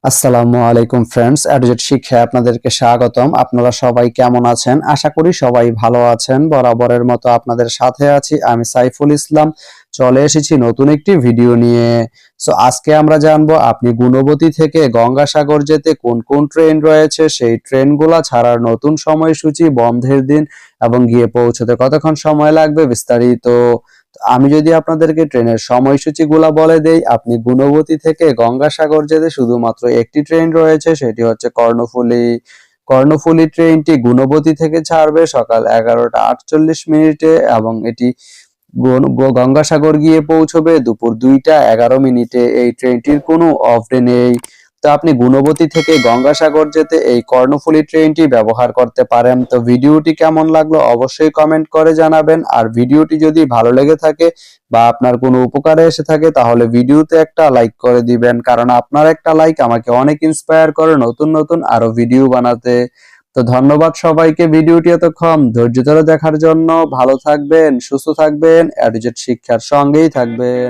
আসসালামু আলাইকুম ফ্রেন্ডস, এডুজেট শিক্ষায় আপনাদেরকে স্বাগতম। আপনারা সবাই কেমন আছেন? আশা করি সবাই ভালো আছেন। বরাবরের মতো আপনাদের সাথে আছি আমি সাইফুল ইসলাম। চলে এসেছি নতুন একটি ভিডিও নিয়ে। আজকে আমরা জানবো আপনি গুণবতী থেকে গঙ্গাসাগর যেতে কোন কোন ট্রেন রয়েছে, সেই ট্রেনগুলা ছাড়ার নতুন সময়সূচি, বন্ধের দিন এবং গিয়ে পৌঁছতে কতক্ষণ সময় লাগবে বিস্তারিত। আমি যদি আপনাদেরকে ট্রেনের সময়সূচিগুলা বলে দেই, আপনি গুণবতী থেকে গঙ্গাসাগর যেতে শুধুমাত্র একটি ট্রেন রয়েছে, সেটি হচ্ছে কর্ণফুলী। কর্ণফুলী ট্রেনটি গুণবতী থেকে ছাড়বে সকাল 11টা 48 মিনিটে এবং এটি গঙ্গাসাগর গিয়ে পৌঁছবে দুপুর 2টা 11 মিনিটে। এই ট্রেনটির কোনো অফ ডে নেই। তো আপনি গুণবতী থেকে গঙ্গাসাগর যেতে এই কর্ণফুলী ট্রেনটি ব্যবহার করতে পারেন। তো ভিডিওটি কেমন লাগলো অবশ্যই কমেন্ট করে জানাবেন। আর ভিডিওটি যদি ভালো লেগে থাকে বা আপনার কোনো উপকারে এসে থাকে তাহলে ভিডিওতে একটা লাইক করে দিবেন, কারণ আপনার একটা লাইক আমাকে অনেক ইন্সপায়ার করে নতুন নতুন আরো ভিডিও বানাতে। তো ধন্যবাদ সবাইকে ভিডিওটি এতক্ষণ ধৈর্য ধরে দেখার জন্য। ভালো থাকবেন, সুস্থ থাকবেন, এডুজেট শিক্ষার সঙ্গেই থাকবেন।